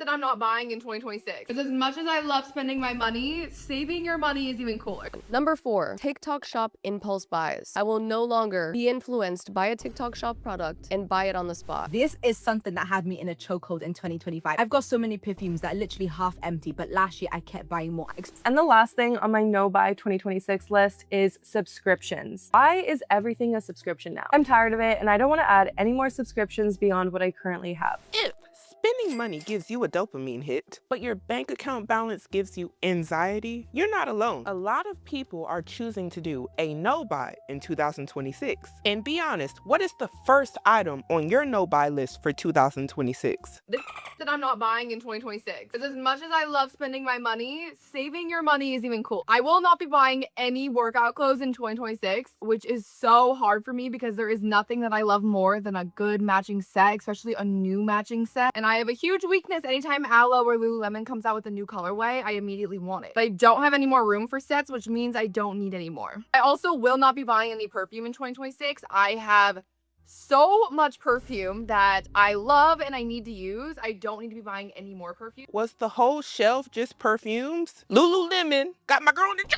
that I'm not buying in 2026. Because as much as I love spending my money, saving your money is even cooler. Number 4, TikTok shop impulse buys. I will no longer be influenced by a TikTok shop product and buy it on the spot. This is something that had me in a chokehold in 2025. I've got so many perfumes that are literally half empty, but last year I kept buying more. And the last thing on my no buy 2026 list is subscriptions. Why is everything a subscription now? I'm tired of it and I don't want to add any more subscriptions beyond what I currently have. If spending money gives you a dopamine hit, but your bank account balance gives you anxiety, you're not alone. A lot of people are choosing to do a no buy in 2026. And be honest, what is the first item on your no buy list for 2026? This that I'm not buying in 2026. Because as much as I love spending my money, saving your money is even cool. I will not be buying any workout clothes in 2026, which is so hard for me because there is nothing that I love more than a good matching set, especially a new matching set. And I have a huge weakness. Anytime Aloe or Lululemon comes out with a new colorway, I immediately want it. But I don't have any more room for sets, which means I don't need any more. I also will not be buying any perfume in 2026. I have so much perfume that I love and I need to use. I don't need to be buying any more perfume. Was the whole shelf just perfumes? Lululemon got my girl in the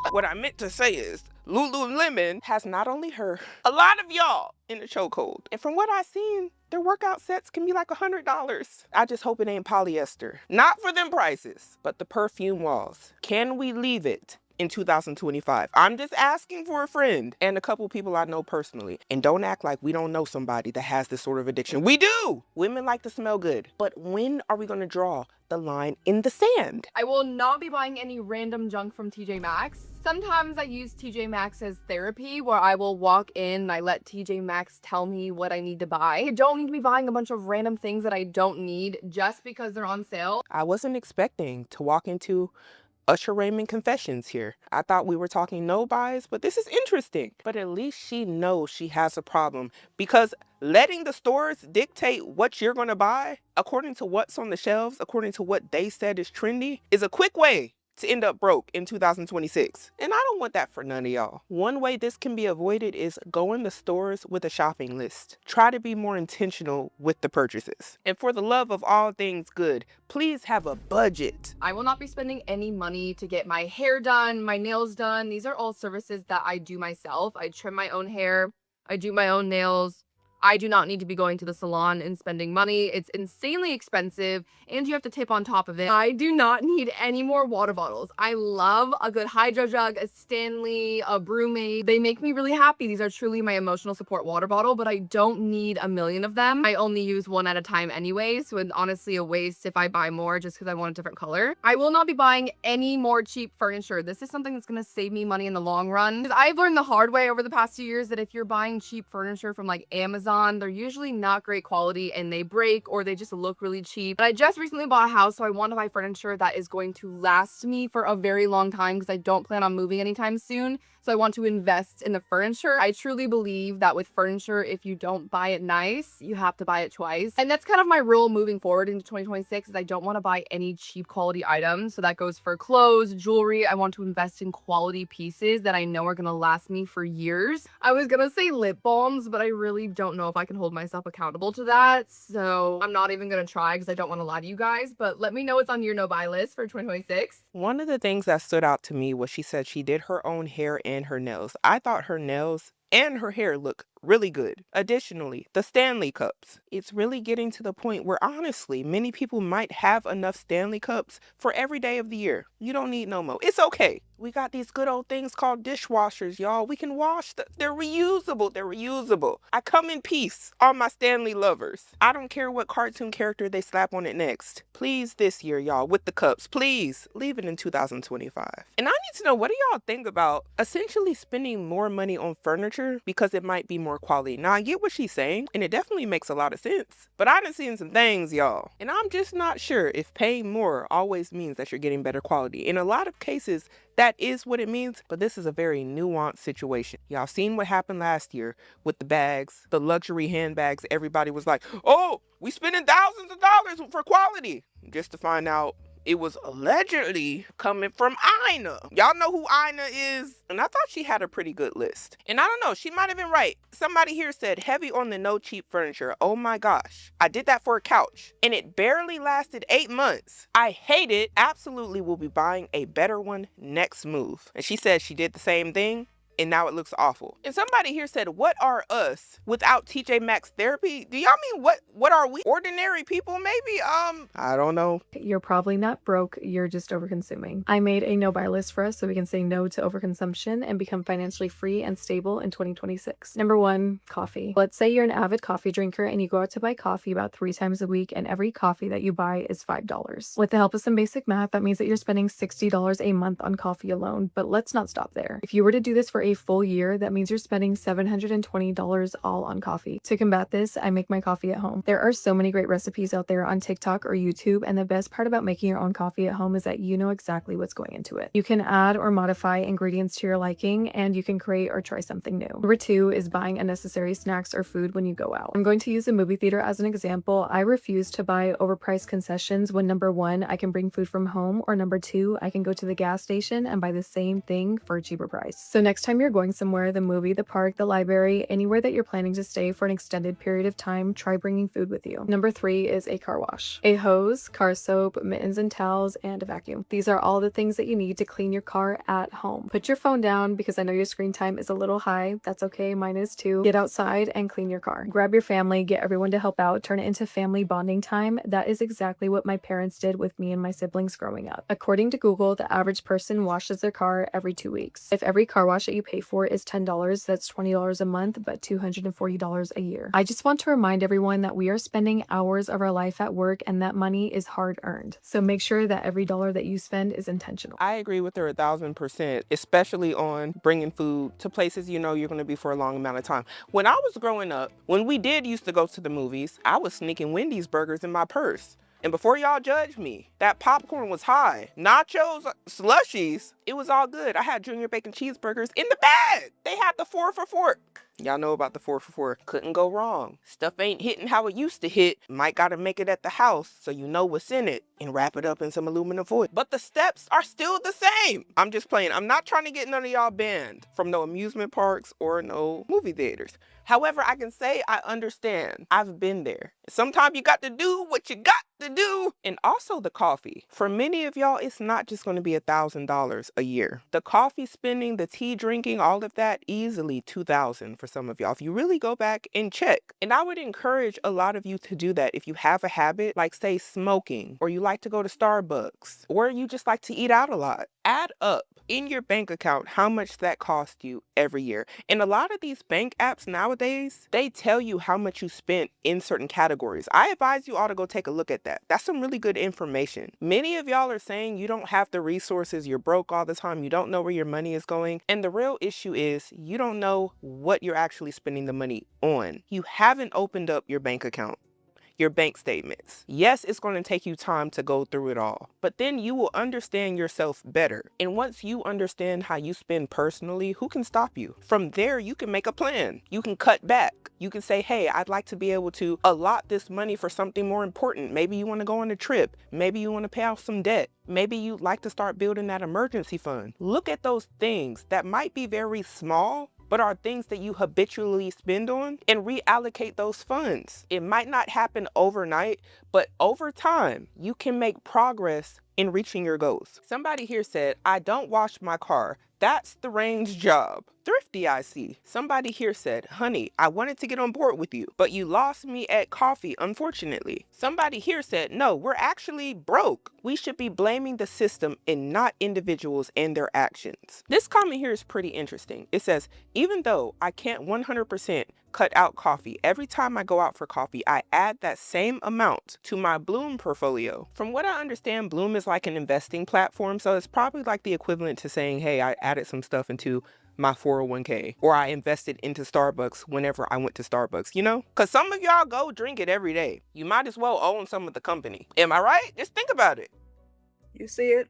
What I meant to say is Lululemon has not only her, a lot of y'all in the chokehold. And from what I've seen, their workout sets can be like $100. I just hope it ain't polyester. Not for them prices, but the perfume walls. Can we leave it in 2025? I'm just asking for a friend and a couple people I know personally. And don't act like we don't know somebody that has this sort of addiction. We do! Women like to smell good. But when are we gonna draw the line in the sand? I will not be buying any random junk from TJ Maxx. Sometimes I use TJ Maxx as therapy where I will walk in and I let TJ Maxx tell me what I need to buy. I don't need to be buying a bunch of random things that I don't need just because they're on sale. I wasn't expecting to walk into Usher Raymond confessions here. I thought we were talking no buys, but this is interesting. But at least she knows she has a problem, because letting the stores dictate what you're gonna buy according to what's on the shelves, according to what they said is trendy, is a quick way to end up broke in 2026. And I don't want that for none of y'all. One way this can be avoided is go in the stores with a shopping list. Try to be more intentional with the purchases. And for the love of all things good, please have a budget. I will not be spending any money to get my hair done, my nails done. These are all services that I do myself. I trim my own hair, I do my own nails. I do not need to be going to the salon and spending money. It's insanely expensive and you have to tip on top of it. I do not need any more water bottles. I love a good hydro jug, a Stanley, a Brewmate. They make me really happy. These are truly my emotional support water bottle, but I don't need a million of them. I only use one at a time anyway, so it's honestly a waste if I buy more just because I want a different color. I will not be buying any more cheap furniture. This is something that's going to save me money in the long run. I've learned the hard way over the past 2 years that if you're buying cheap furniture from like Amazon, they're usually not great quality and they break or they just look really cheap. But I just recently bought a house, so I want to buy furniture that is going to last me for a very long time because I don't plan on moving anytime soon. So I want to invest in the furniture. I truly believe that with furniture, if you don't buy it nice, you have to buy it twice. And that's kind of my rule moving forward into 2026 is I don't want to buy any cheap quality items. So that goes for clothes, jewelry. I want to invest in quality pieces that I know are going to last me for years. I was going to say lip balms, but I really don't know if I can hold myself accountable to that. So I'm not even going to try because I don't want to lie to you guys. But let me know what's on your no buy list for 2026. One of the things that stood out to me was she said she did her own hair and her nails. I thought her nails and her hair look really good. Additionally, the Stanley cups. It's really getting to the point where honestly, many people might have enough Stanley cups for every day of the year. You don't need no more. It's okay. We got these good old things called dishwashers, y'all. We can wash they're reusable. They're reusable. I come in peace, all my Stanley lovers. I don't care what cartoon character they slap on it next. Please this year, y'all, with the cups, please leave it in 2025. And I need to know, what do y'all think about essentially spending more money on furniture because it might be more quality? Now, I get what she's saying, and it definitely makes a lot of sense. But I done seen some things, y'all. And I'm just not sure if paying more always means that you're getting better quality. In a lot of cases, that is what it means, but this is a very nuanced situation. Y'all seen what happened last year with the bags, the luxury handbags. Everybody was like, oh, we spending thousands of dollars for quality, just to find out it was allegedly coming from Ina. Y'all know who Ina is? And I thought she had a pretty good list. And I don't know, she might have been right. Somebody here said heavy on the no cheap furniture. Oh my gosh. I did that for a couch and it barely lasted 8 months. I hate it. Absolutely will be buying a better one next move. And she said she did the same thing. And now it looks awful. And somebody here said, what are us without TJ Maxx therapy? Do y'all mean what are we? Ordinary people maybe? I don't know. You're probably not broke, you're just overconsuming. I made a no-buy list for us so we can say no to overconsumption and become financially free and stable in 2026. Number 1, coffee. Let's say you're an avid coffee drinker and you go out to buy coffee about 3 times a week and every coffee that you buy is $5. With the help of some basic math, that means that you're spending $60 a month on coffee alone, but let's not stop there. If you were to do this for a full year, that means you're spending $720 all on coffee. To combat this, I make my coffee at home. There are so many great recipes out there on TikTok or YouTube, and the best part about making your own coffee at home is that you know exactly what's going into it. You can add or modify ingredients to your liking, and you can create or try something new. Number 2 is buying unnecessary snacks or food when you go out. I'm going to use a movie theater as an example. I refuse to buy overpriced concessions when number 1, I can bring food from home, or number 2, I can go to the gas station and buy the same thing for a cheaper price. So next time you're going somewhere, the movie, the park, the library, anywhere that you're planning to stay for an extended period of time, try bringing food with you. Number 3 is a car wash. A hose, car soap, mittens and towels, and a vacuum. These are all the things that you need to clean your car at home. Put your phone down because I know your screen time is a little high. That's okay, mine is too. Get outside and clean your car. Grab your family, get everyone to help out, turn it into family bonding time. That is exactly what my parents did with me and my siblings growing up. According to Google, the average person washes their car every 2 weeks. If every car wash that you pay for is $10, that's $20 a month, but $240 a year. I just want to remind everyone that we are spending hours of our life at work and that money is hard earned. So make sure that every dollar that you spend is intentional. I agree with her 1,000%, especially on bringing food to places you know you're going to be for a long amount of time. When I was growing up, when we did used to go to the movies, I was sneaking Wendy's burgers in my purse. And before y'all judge me, that popcorn was high. Nachos, slushies, it was all good. I had junior bacon cheeseburgers in the bag. They had the 4 for $4. Y'all know about the 4 for $4. Couldn't go wrong. Stuff ain't hitting how it used to hit. Might gotta make it at the house so you know what's in it and wrap it up in some aluminum foil. But the steps are still the same. I'm just playing. I'm not trying to get none of y'all banned from no amusement parks or no movie theaters. However, I can say I understand. I've been there. Sometimes you got to do what you got to do. And also the coffee. For many of y'all, it's not just going to be $1,000 a year. The coffee spending, the tea drinking, all of that, easily $2,000 for some of y'all if you really go back and check. And I would encourage a lot of you to do that if you have a habit like, say, smoking, or you like to go to Starbucks, or you just like to eat out a lot. Add up in your bank account how much that cost you every year. And a lot of these bank apps nowadays, they tell you how much you spent in certain categories. I advise you all to go take a look at that. That's some really good information. Many of y'all are saying you don't have the resources, you're broke all the time, you don't know where your money is going. And the real issue is you don't know what you're actually spending the money on. You haven't opened up your bank account, your bank statements. Yes, it's going to take you time to go through it all, but then you will understand yourself better. And once you understand how you spend personally, who can stop you? From there, you can make a plan. You can cut back. You can say, hey, I'd like to be able to allot this money for something more important. Maybe you want to go on a trip. Maybe you want to pay off some debt. Maybe you'd like to start building that emergency fund. Look at those things that might be very small, but are things that you habitually spend on, and reallocate those funds. It might not happen overnight, but over time, you can make progress in reaching your goals. Somebody here said, I don't wash my car. That's the range job. Thrifty, I see. Somebody here said, honey, I wanted to get on board with you, but you lost me at coffee, unfortunately. Somebody here said, no, we're actually broke. We should be blaming the system and not individuals and their actions. This comment here is pretty interesting. It says, even though I can't 100% cut out coffee, every time I go out for coffee, I add that same amount to my Bloom portfolio. From what I understand, Bloom is like an investing platform, so it's probably like the equivalent to saying, hey, I added some stuff into my 401k, or I invested into Starbucks whenever I went to Starbucks, you know? Because some of y'all go drink it every day. You might as well own some of the company. Am I right? Just think about it. You see it?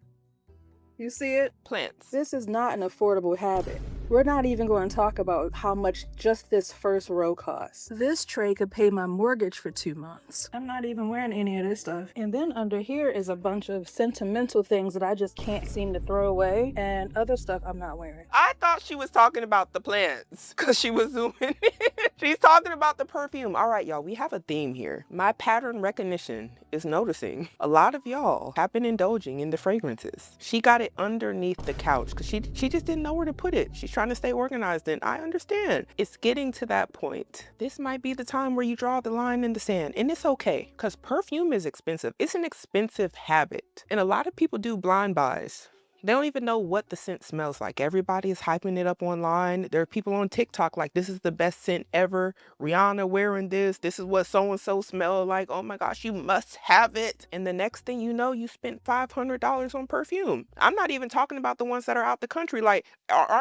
You see it? Plants. This is not an affordable habit. We're not even going to talk about how much just this first row costs. This tray could pay my mortgage for 2 months. I'm not even wearing any of this stuff. And then under here is a bunch of sentimental things that I just can't seem to throw away, and other stuff I'm not wearing. I thought she was talking about the plants because she was zooming in. She's talking about the perfume. All right, y'all, we have a theme here. My pattern recognition is noticing a lot of y'all have been indulging in the fragrances. She got it underneath the couch because she just didn't know where to put it. She's trying to stay organized, and I understand. It's getting to that point. This might be the time where you draw the line in the sand, and it's okay because perfume is expensive. It's an expensive habit, and a lot of people do blind buys. They don't even know what the scent smells like. Everybody is hyping it up online. There are people on TikTok like, this is the best scent ever. Rihanna wearing this. This is what so-and-so smell like. Oh my gosh, you must have it. And the next thing you know, you spent $500 on perfume. I'm not even talking about the ones that are out the country. Like,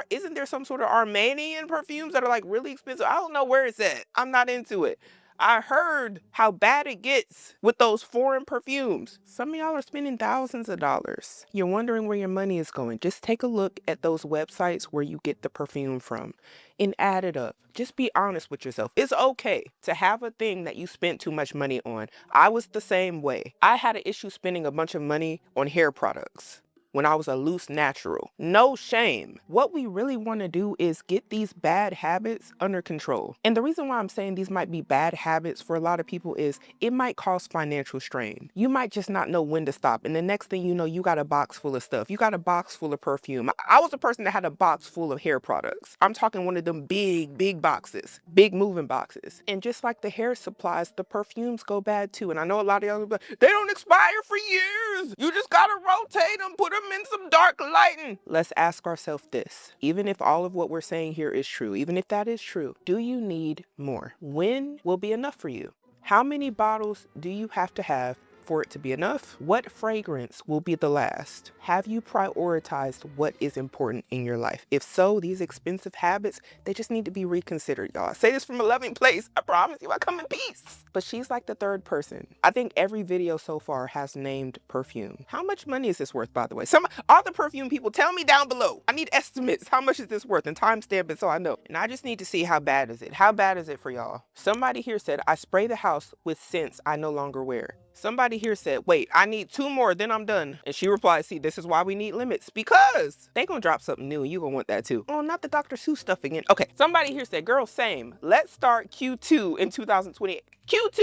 isn't there some sort of Armenian perfumes that are like really expensive? I don't know where it's at. I'm not into it. I heard how bad it gets with those foreign perfumes. Some of y'all are spending thousands of dollars. You're wondering where your money is going. Just take a look at those websites where you get the perfume from and add it up. Just be honest with yourself. It's okay to have a thing that you spent too much money on. I was the same way. I had an issue spending a bunch of money on hair products when I was a loose natural. No shame. What we really want to do is get these bad habits under control. And the reason why I'm saying these might be bad habits for a lot of people is it might cause financial strain. You might just not know when to stop. And the next thing you know, you got a box full of stuff. You got a box full of perfume. I was a person that had a box full of hair products. I'm talking one of them big boxes, big moving boxes. And just like the hair supplies, the perfumes go bad too. And I know a lot of y'all, they don't expire for years. You just gotta rotate them, put them in some dark lighting. Let's ask ourselves this. Even if all of what we're saying here is true, even if that is true, do you need more? When will be enough for you? How many bottles do you have to have for it to be enough? What fragrance will be the last? Have you prioritized what is important in your life? If so, these expensive habits, they just need to be reconsidered, y'all. I say this from a loving place. I promise you I come in peace. But she's like the third person. I think every video so far has named perfume. How much money is this worth, by the way? All the perfume people, tell me down below. I need estimates. How much is this worth? And timestamp it so I know. And I just need to see how bad is it. How bad is it for y'all? Somebody here said, I spray the house with scents I no longer wear. Somebody here said, wait, I need 2 more, then I'm done. And she replied, see, this is why we need limits, because they gonna drop something new and you gonna want that too. Oh, not the Dr. Seuss stuff again. Okay, somebody here said, girl, same. Let's start Q2 in 2028. Q2?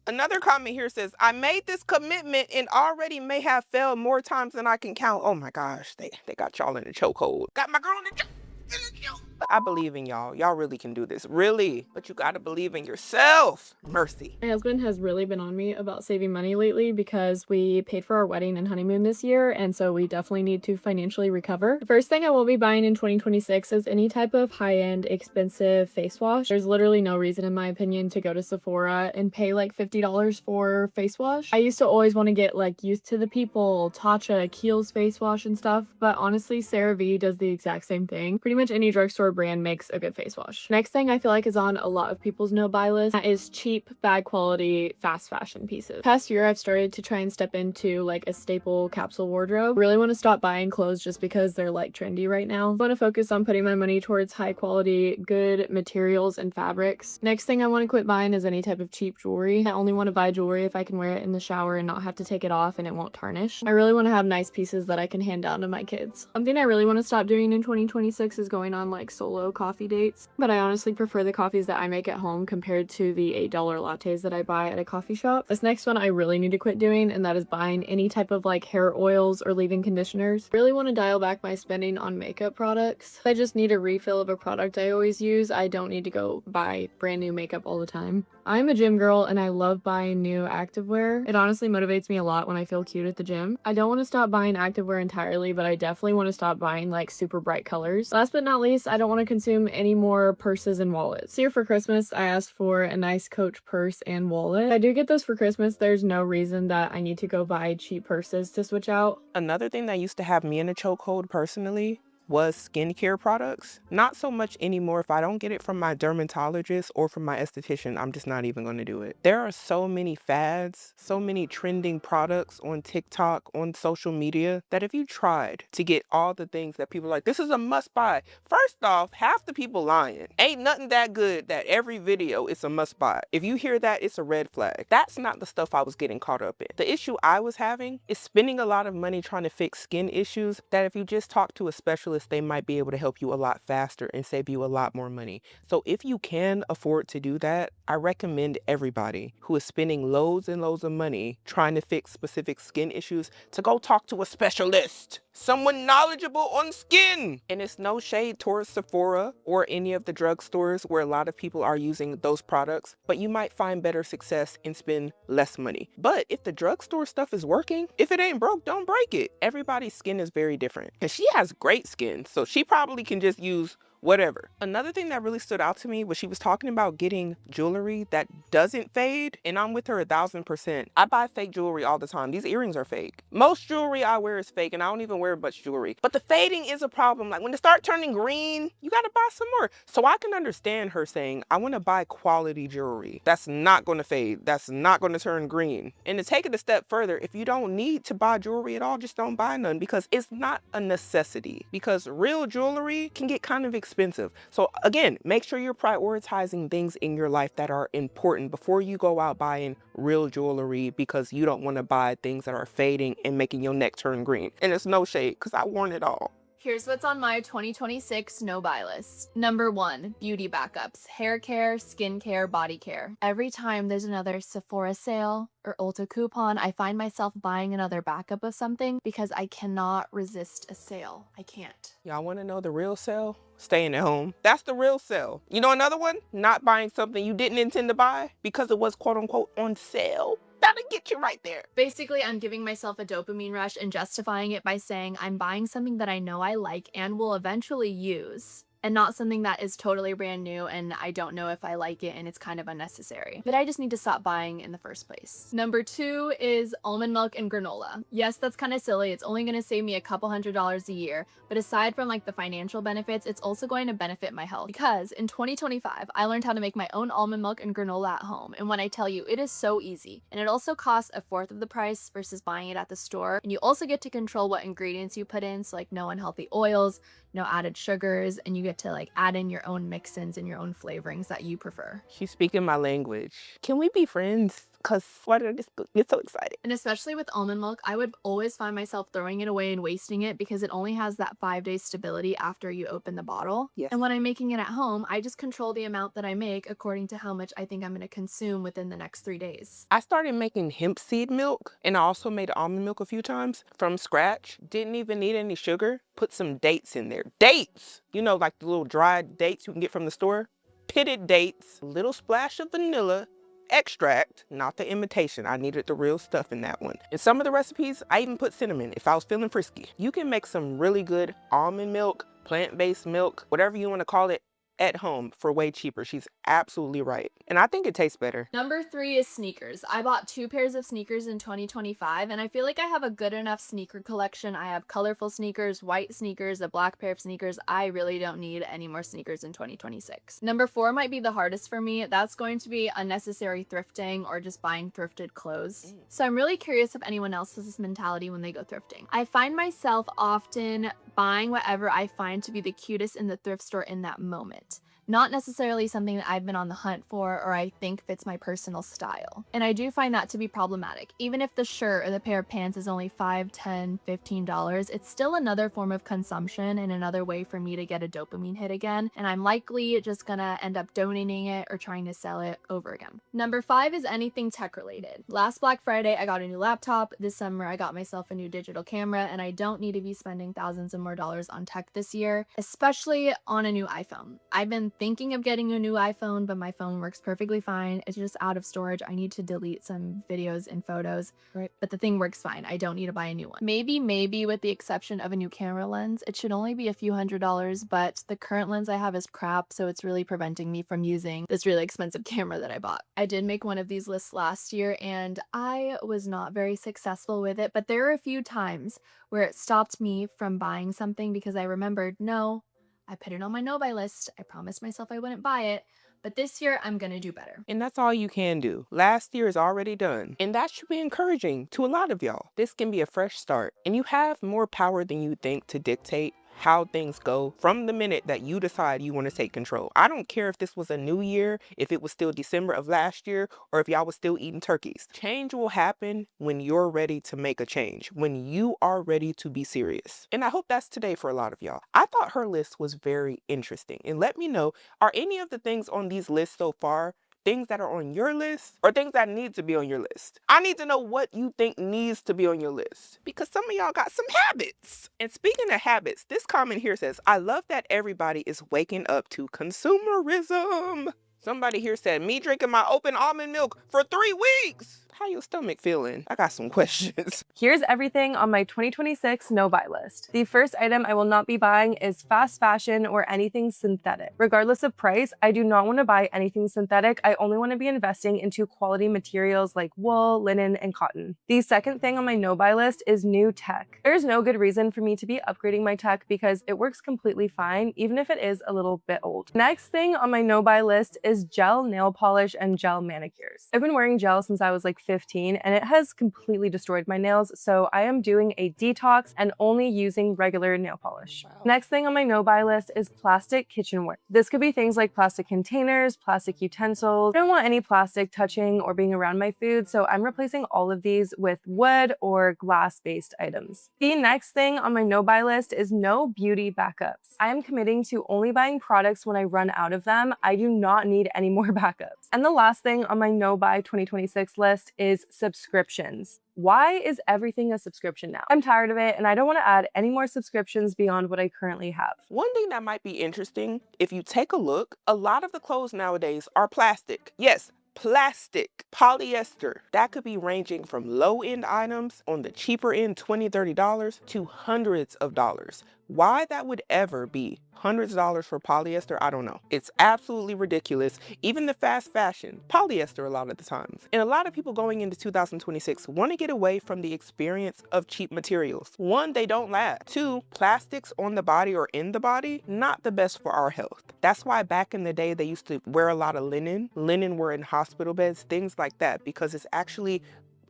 Another comment here says, I made this commitment and already may have failed more times than I can count. Oh my gosh, they got y'all in the chokehold. Got my girl in the chokehold. I believe in y'all. Y'all really can do this. Really. But you gotta believe in yourself. Mercy. My husband has really been on me about saving money lately because we paid for our wedding and honeymoon this year, and so we definitely need to financially recover. The first thing I will be buying in 2026 is any type of high-end expensive face wash. There's literally no reason, in my opinion, to go to Sephora and pay like $50 for face wash. I used to always want to get like Youth to the People, Tatcha, Kiehl's face wash and stuff, but honestly, CeraVe does the exact same thing. Pretty much any drugstore brand makes a good face wash. Next thing I feel like is on a lot of people's no-buy list, that is cheap, bad quality, fast fashion pieces. Past year, I've started to try and step into like a staple capsule wardrobe. Really want to stop buying clothes just because they're like trendy right now. I want to focus on putting my money towards high quality, good materials and fabrics. Next thing I want to quit buying is any type of cheap jewelry. I only want to buy jewelry if I can wear it in the shower and not have to take it off and it won't tarnish. I really want to have nice pieces that I can hand down to my kids. Something I really want to stop doing in 2026 is going on like solo coffee dates, but I honestly prefer the coffees that I make at home compared to the $8 lattes that I buy at a coffee shop. This next one I really need to quit doing, and that is buying any type of like hair oils or leave-in conditioners. Really want to dial back my spending on makeup products. I just need a refill of a product I always use. I don't need to go buy brand new makeup all the time. I'm a gym girl and I love buying new activewear. It honestly motivates me a lot when I feel cute at the gym. I don't want to stop buying activewear entirely, but I definitely want to stop buying like super bright colors. Last but not least, I don't want to consume any more purses and wallets. This year for Christmas, I asked for a nice Coach purse and wallet. If I do get those for Christmas, there's no reason that I need to go buy cheap purses to switch out. Another thing that used to have me in a chokehold personally was skincare products. Not so much anymore. If I don't get it from my dermatologist or from my esthetician, I'm just not even going to do it. There are so many fads, so many trending products on TikTok, on social media, that if you tried to get all the things that people are like, this is a must buy. First off, half the people lying. Ain't nothing that good that every video is a must buy. If you hear that, it's a red flag. That's not the stuff I was getting caught up in. The issue I was having is spending a lot of money trying to fix skin issues that if you just talk to a specialist, they might be able to help you a lot faster and save you a lot more money. So if you can afford to do that, I recommend everybody who is spending loads and loads of money trying to fix specific skin issues to go talk to a specialist. Someone knowledgeable on skin. And it's no shade towards Sephora or any of the drugstores where a lot of people are using those products, but you might find better success and spend less money. But if the drugstore stuff is working, if it ain't broke, don't break it. Everybody's skin is very different. And she has great skin, so she probably can just use whatever. Another thing that really stood out to me was she was talking about getting jewelry that doesn't fade, and I'm with her 1000%. I buy fake jewelry all the time. These earrings are fake. Most jewelry I wear is fake, and I don't even wear much jewelry. But the fading is a problem. Like when it starts turning green, you gotta buy some more. So I can understand her saying, I wanna buy quality jewelry that's not gonna fade, that's not gonna turn green. And to take it a step further, if you don't need to buy jewelry at all, just don't buy none, because it's not a necessity. Because real jewelry can get kind of expensive. So again, make sure you're prioritizing things in your life that are important before you go out buying real jewelry, because you don't want to buy things that are fading and making your neck turn green. And it's no shade, because I worn it all. Here's what's on my 2026 no-buy list. Number 1, beauty backups, hair care, skincare, body care. Every time there's another Sephora sale or Ulta coupon, I find myself buying another backup of something because I cannot resist a sale. I can't. Y'all want to know the real sale? Staying at home. That's the real sale. You know another one? Not buying something you didn't intend to buy because it was quote unquote on sale. That'll get you right there. Basically, I'm giving myself a dopamine rush and justifying it by saying I'm buying something that I know I like and will eventually use, and not something that is totally brand new and I don't know if I like it and it's kind of unnecessary. But I just need to stop buying in the first place. Number 2 is almond milk and granola. Yes, that's kind of silly. It's only going to save me a couple $100s a year, but aside from like the financial benefits, it's also going to benefit my health, because in 2025, I learned how to make my own almond milk and granola at home. And when I tell you, it is so easy, and it also costs a fourth of the price versus buying it at the store. And you also get to control what ingredients you put in, so like no unhealthy oils, no added sugars, and you get to like add in your own mix-ins and your own flavorings that you prefer. She's speaking my language. Can we be friends? Because why did I just get so excited? And especially with almond milk, I would always find myself throwing it away and wasting it because it only has that 5-day stability after you open the bottle. Yes. And when I'm making it at home, I just control the amount that I make according to how much I think I'm going to consume within the next 3 days. I started making hemp seed milk, and I also made almond milk a few times from scratch. Didn't even need any sugar. Put some dates in there. Dates! You know, like the little dried dates you can get from the store. Pitted dates, a little splash of vanilla extract, not the imitation. I needed the real stuff in that one. In some of the recipes, I even put cinnamon if I was feeling frisky. You can make some really good almond milk, plant-based milk, whatever you want to call it, at home for way cheaper. She's absolutely right. And I think it tastes better. Number 3 is sneakers. I bought 2 pairs of sneakers in 2025, and I feel like I have a good enough sneaker collection. I have colorful sneakers, white sneakers, a black pair of sneakers. I really don't need any more sneakers in 2026. Number 4 might be the hardest for me. That's going to be unnecessary thrifting or just buying thrifted clothes. So I'm really curious if anyone else has this mentality when they go thrifting. I find myself often buying whatever I find to be the cutest in the thrift store in that moment. Not necessarily something that I've been on the hunt for or I think fits my personal style. And I do find that to be problematic. Even if the shirt or the pair of pants is only $5, $10, $15, it's still another form of consumption and another way for me to get a dopamine hit again. And I'm likely just gonna end up donating it or trying to sell it over again. Number 5 is anything tech related. Last Black Friday, I got a new laptop. This summer, I got myself a new digital camera, and I don't need to be spending thousands of more dollars on tech this year, especially on a new iPhone. I've been thinking of getting a new iPhone, but my phone works perfectly fine. It's just out of storage. I need to delete some videos and photos, Right. but the thing works fine. I don't need to buy a new one. Maybe with the exception of a new camera lens, it should only be a few $100s, but the current lens I have is crap, so it's really preventing me from using this really expensive camera that I bought. I did make one of these lists last year and I was not very successful with it, but there are a few times where it stopped me from buying something because I remembered, no, I put it on my no-buy list. I promised myself I wouldn't buy it, but this year I'm gonna do better. And that's all you can do. Last year is already done. And that should be encouraging to a lot of y'all. This can be a fresh start. And you have more power than you think to dictate how things go from the minute that you decide you want to take control. I don't care if this was a new year, if it was still December of last year, or if y'all was still eating turkeys. Change will happen when you're ready to make a change, when you are ready to be serious. And I hope that's today for a lot of y'all. I thought her list was very interesting. And let me know, are any of the things on these lists so far things that are on your list or things that need to be on your list? I need to know what you think needs to be on your list because some of y'all got some habits. And speaking of habits, this comment here says, I love that everybody is waking up to consumerism. Somebody here said, me drinking my open almond milk for 3 weeks. How your stomach feeling? I got some questions. Here's everything on my 2026 no-buy list. The first item I will not be buying is fast fashion or anything synthetic. Regardless of price, I do not want to buy anything synthetic. I only want to be investing into quality materials like wool, linen, and cotton. The second thing on my no-buy list is new tech. There's no good reason for me to be upgrading my tech because it works completely fine, even if it is a little bit old. Next thing on my no-buy list is gel nail polish and gel manicures. I've been wearing gel since I was like 15 and it has completely destroyed my nails, so I am doing a detox and only using regular nail polish. Wow. Next thing on my no-buy list is plastic kitchenware. This could be things like plastic containers, plastic utensils. I don't want any plastic touching or being around my food, so I'm replacing all of these with wood or glass-based items. The next thing on my no-buy list is no beauty backups. I am committing to only buying products when I run out of them. I do not need any more backups. And the last thing on my no-buy 2026 list is subscriptions. Why is everything a subscription now? I'm tired of it and I don't want to add any more subscriptions beyond what I currently have. One thing that might be interesting, if you take a look, a lot of the clothes nowadays are plastic. Yes, plastic, polyester. That could be ranging from low-end items on the cheaper end, $20, $30, to hundreds of dollars. Why that would ever be hundreds of dollars for polyester, I don't know. It's absolutely ridiculous. Even the fast fashion, polyester a lot of the times. And a lot of people going into 2026 want to get away from the experience of cheap materials. One, they don't last. Two, plastics on the body or in the body, not the best for our health. That's why back in the day, they used to wear a lot of linen. Linen were in hospital beds, things like that, because it's actually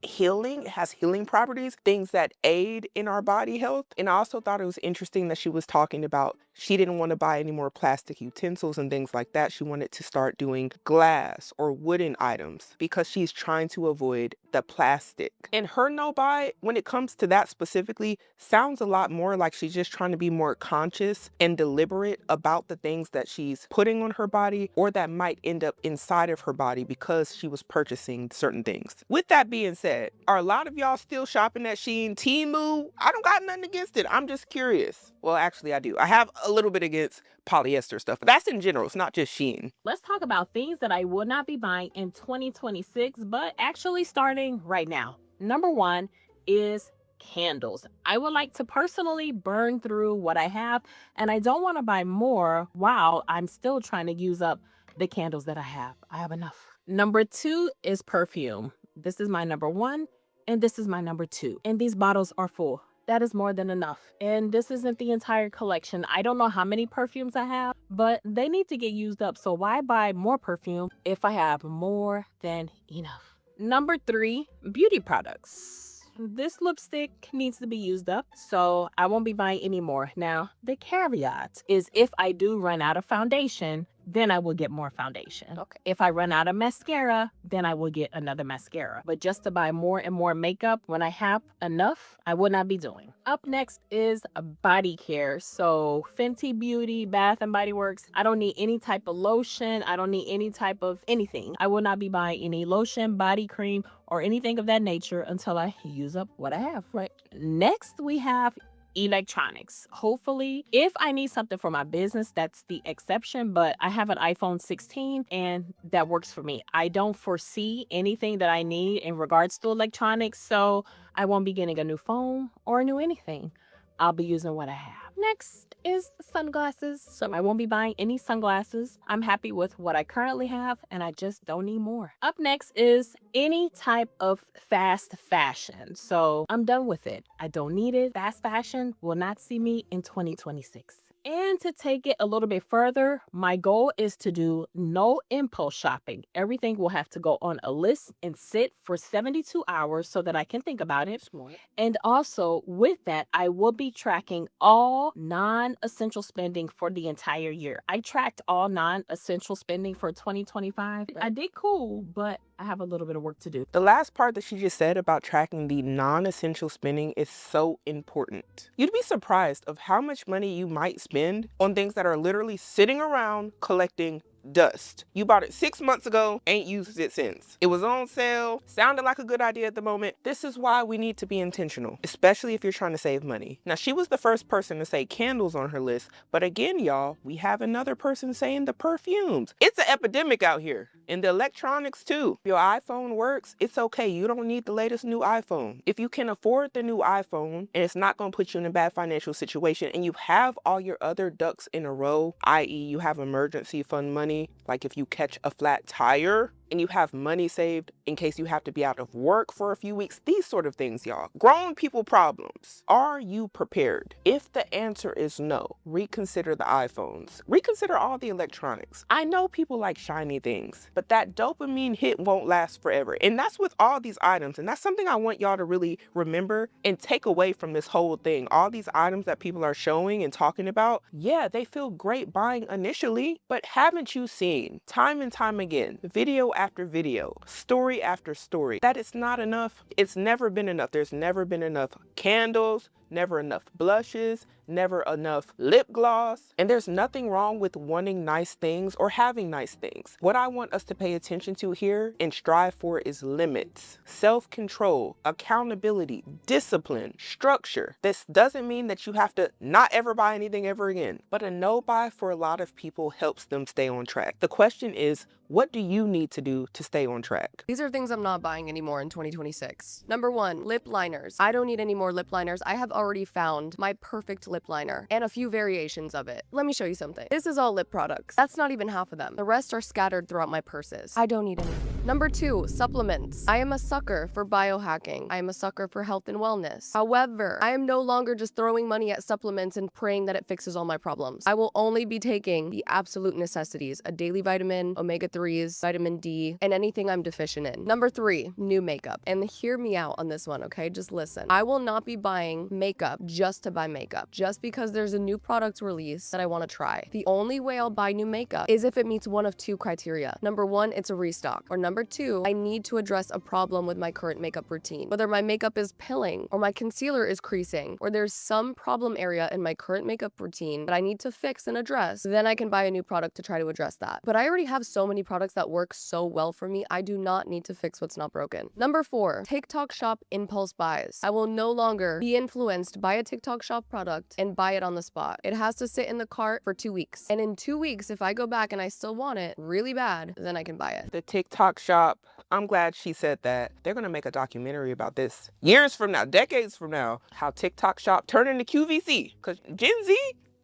healing. It has healing properties, things that aid in our body health. And I also thought it was interesting that she was talking about she didn't want to buy any more plastic utensils and things like that. She wanted to start doing glass or wooden items because she's trying to avoid the plastic. And her no buy, when it comes to that specifically, sounds a lot more like she's just trying to be more conscious and deliberate about the things that she's putting on her body or that might end up inside of her body because she was purchasing certain things. With that being said, are a lot of y'all still shopping at Shein, Temu? I don't got nothing against it. I'm just curious. Well, actually, I do. I have a little bit against polyester stuff, but that's in general. It's not just Shein. Let's talk about things that I will not be buying in 2026, but actually starting right now. Number one is candles. I would like to personally burn through what I have, and I don't want to buy more while I'm still trying to use up the candles that I have. I have enough. Number two is perfume. This is my number one, and this is my number two. And these bottles are full. That is more than enough. And this isn't the entire collection. I don't know how many perfumes I have, but they need to get used up. So why buy more perfume if I have more than enough? Number three, beauty products. This lipstick needs to be used up, so I won't be buying any more. Now, the caveat is if I do run out of foundation, then I will get more foundation. Okay. If I run out of mascara, then I will get another mascara. But just to buy more and more makeup when I have enough, I would not be doing. Up next is body care. So Fenty Beauty, Bath and Body Works. I don't need any type of lotion. I don't need any type of anything. I will not be buying any lotion, body cream, or anything of that nature until I use up what I have. Right. Next, we have electronics. Hopefully, if I need something for my business, that's the exception, but I have an iPhone 16 and that works for me. I don't foresee anything that I need in regards to electronics, so I won't be getting a new phone or a new anything. I'll be using what I have. Next is sunglasses. So I won't be buying any sunglasses. I'm happy with what I currently have and I just don't need more. Up next is any type of fast fashion. So I'm done with it. I don't need it. Fast fashion will not see me in 2026. And to take it a little bit further, my goal is to do no impulse shopping. Everything will have to go on a list and sit for 72 hours so that I can think about it. And also with that, I will be tracking all non-essential spending for the entire year. I tracked all non-essential spending for 2025. I did cool, but I have a little bit of work to do. The last part that she just said about tracking the non-essential spending is so important. You'd be surprised of how much money you might spend on things that are literally sitting around collecting dust. You bought it 6 months ago, ain't used it since. It was on sale, sounded like a good idea at the moment. This is why we need to be intentional, especially if you're trying to save money. Now, she was the first person to say candles on her list, but again, y'all, we have another person saying the perfumes. It's an epidemic out here, and the electronics too. If your iPhone works, it's okay. You don't need the latest new iPhone. If you can afford the new iPhone and it's not going to put you in a bad financial situation and you have all your other ducks in a row, i.e. you have emergency fund money, like if you catch a flat tire and you have money saved in case you have to be out of work for a few weeks, these sort of things, y'all. Grown people problems. Are you prepared? If the answer is no, reconsider the iPhones. Reconsider all the electronics. I know people like shiny things, but that dopamine hit won't last forever. And that's with all these items. And that's something I want y'all to really remember and take away from this whole thing. All these items that people are showing and talking about, yeah, they feel great buying initially, but haven't you seen time and time again, video after video, story after story, that it's not enough? It's never been enough. There's never been enough candles, never enough blushes, never enough lip gloss. And there's nothing wrong with wanting nice things or having nice things. What I want us to pay attention to here and strive for is limits, self-control, accountability, discipline, structure. This doesn't mean that you have to not ever buy anything ever again, but a no buy for a lot of people helps them stay on track. The question is, what do you need to do to stay on track? These are things I'm not buying anymore in 2026. Number 1, lip liners. I don't need any more lip liners. I have already found my perfect lip liner and a few variations of it. Let me show you something. This is all lip products. That's not even half of them. The rest are scattered throughout my purses. I don't need any. Number 2, supplements. I am a sucker for biohacking. I am a sucker for health and wellness. However, I am no longer just throwing money at supplements and praying that it fixes all my problems. I will only be taking the absolute necessities, a daily vitamin, omega-3s, vitamin D, and anything I'm deficient in. Number 3, new makeup. And hear me out on this one, okay? Just listen. I will not be buying makeup just to buy makeup, just because there's a new product release that I want to try. The only way I'll buy new makeup is if it meets one of 2 criteria. Number 1, it's a restock. Or number 2, I need to address a problem with my current makeup routine. Whether my makeup is pilling, or my concealer is creasing, or there's some problem area in my current makeup routine that I need to fix and address, then I can buy a new product to try to address that. But I already have so many products that work so well for me, I do not need to fix what's not broken. Number 4, TikTok shop impulse buys. I will no longer be influenced by a TikTok shop product and buy it on the spot. It has to sit in the cart for 2 weeks. And in 2 weeks, if I go back and I still want it really bad, then I can buy it. The TikTok shop, I'm glad she said that. They're gonna make a documentary about this years from now, decades from now, how TikTok shop turned into QVC. Because Gen Z,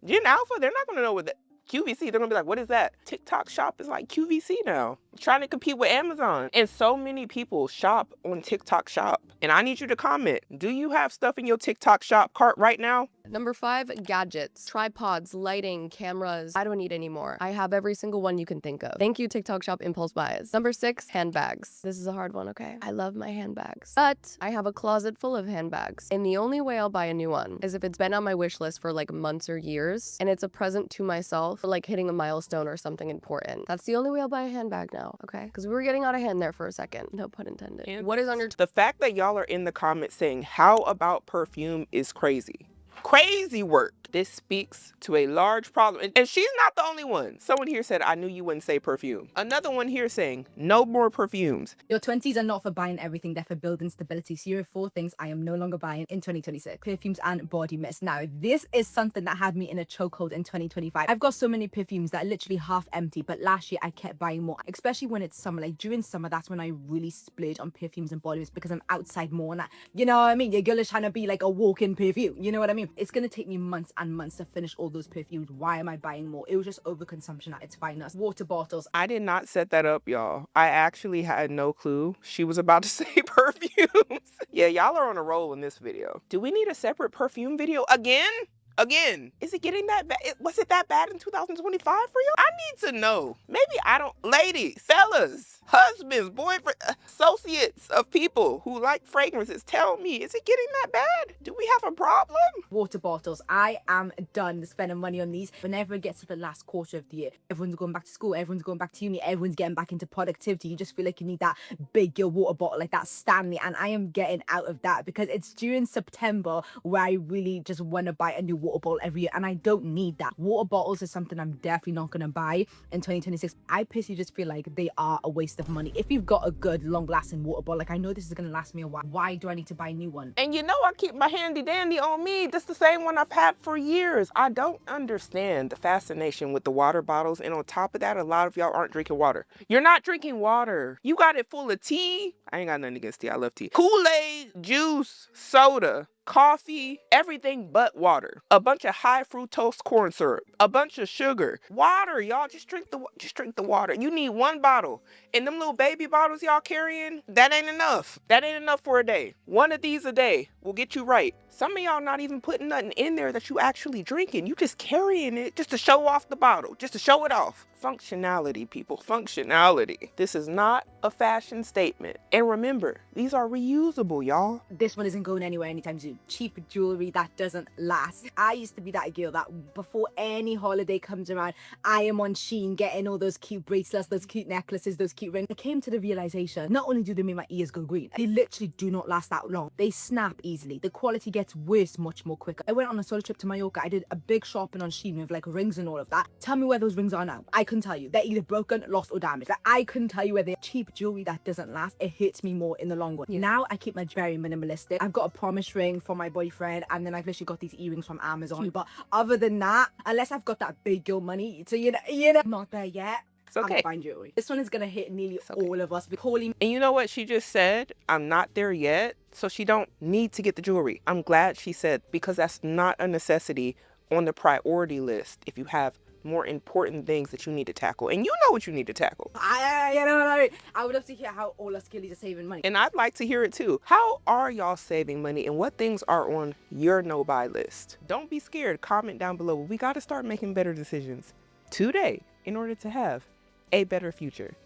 Gen Alpha, they're not gonna know what that QVC, they're gonna be like, what is that? TikTok shop is like QVC now, trying to compete with Amazon. And so many people shop on TikTok shop. And I need you to comment, do you have stuff in your TikTok shop cart right now? Number 5, gadgets, tripods, lighting, cameras. I don't need any more. I have every single one you can think of. Thank you, TikTok shop impulse buys. Number 6, handbags. This is a hard one, okay? I love my handbags, but I have a closet full of handbags. And the only way I'll buy a new one is if it's been on my wish list for like months or years, and it's a present to myself for like hitting a milestone or something important. That's the only way I'll buy a handbag now, okay? Because we were getting out of hand there for a second. No pun intended. What is on your... The fact that y'all are in the comments saying, how about perfume is crazy. Crazy work. This speaks to a large problem. And she's not the only one. Someone here said, I knew you wouldn't say perfume. Another one here saying, no more perfumes. Your 20s are not for buying everything, they're for building stability. So here are 4 things I am no longer buying in 2026. Perfumes and body mist. Now, this is something that had me in a chokehold in 2025. I've got so many perfumes that are literally half empty, but last year I kept buying more, especially when it's summer. Like during summer, that's when I really splurge on perfumes and body mist because I'm outside more. And you know what I mean? Your girl is trying to be like a walk-in perfume. You know what I mean? It's going to take me months and months to finish all those perfumes. Why am I buying more? It was just overconsumption at its finest. Water bottles. I did not set that up, y'all. I actually had no clue she was about to say perfumes. Yeah, y'all are on a roll in this video. Do we need a separate perfume video again? Again, is it getting that bad? Was it that bad in 2025 for you? I need to know. Maybe I don't, ladies, fellas, husbands, boyfriends, associates of people who like fragrances, tell me, is it getting that bad? Do we have a problem? Water bottles. I am done spending money on these. Whenever it gets to the last quarter of the year, everyone's going back to school, everyone's going back to uni, everyone's getting back into productivity. You just feel like you need that big girl water bottle, like that Stanley, and I am getting out of that because it's during September where I really just want to buy a new water bottle every year, and I don't need that. Water bottles is something I'm definitely not going to buy in 2026. I personally just feel like they are a waste of money. If you've got a good long-lasting water bottle, like I know this is going to last me a while, why do I need to buy a new one? And you know I keep my handy dandy on me. That's the same one I've had for years. I don't understand the fascination with the water bottles, and on top of that, a lot of y'all aren't drinking water. You're not drinking water. You got it full of tea. I ain't got nothing against tea. I love tea. Kool-Aid, juice, soda, coffee, everything but water. A bunch of high fructose corn syrup, a bunch of sugar, water, y'all. Just drink the water. You need one bottle. And them little baby bottles y'all carrying, that ain't enough. That ain't enough for a day. One of these a day will get you right. Some of y'all not even putting nothing in there that you actually drinking. You just carrying it just to show off the bottle, just to show it off. Functionality, people, functionality. This is not a fashion statement. And remember, these are reusable, y'all. This one isn't going anywhere anytime soon. Cheap jewelry that doesn't last. I used to be that girl that before any holiday comes around, I am on Shein getting all those cute bracelets, those cute necklaces, those cute rings. I came to the realization, not only do they make my ears go green, they literally do not last that long. They snap easily. The quality gets worse much more quicker. I went on a solo trip to Mallorca. I did a big shopping on Shein with like rings and all of that. Tell me where those rings are now. I couldn't tell you. They're either broken, lost, or damaged. Like, I couldn't tell you where they're. Cheap jewelry that doesn't last, it hits me more in the long run. Now I keep my very minimalistic. I've got a promise ring for my boyfriend, and then I've literally got these earrings from Amazon. But other than that, unless I've got that big girl money, so you know, I'm not there yet. It's okay. I'm buying jewelry. This one is gonna hit nearly all of us. And you know what she just said? I'm not there yet, so she don't need to get the jewelry. I'm glad she said, because that's not a necessity on the priority list if you have more important things that you need to tackle. And you know what you need to tackle. I would love to hear how all us girlies are saving money. And I'd like to hear it too. How are y'all saving money, and what things are on your no-buy list? Don't be scared. Comment down below. We got to start making better decisions today in order to have a better future.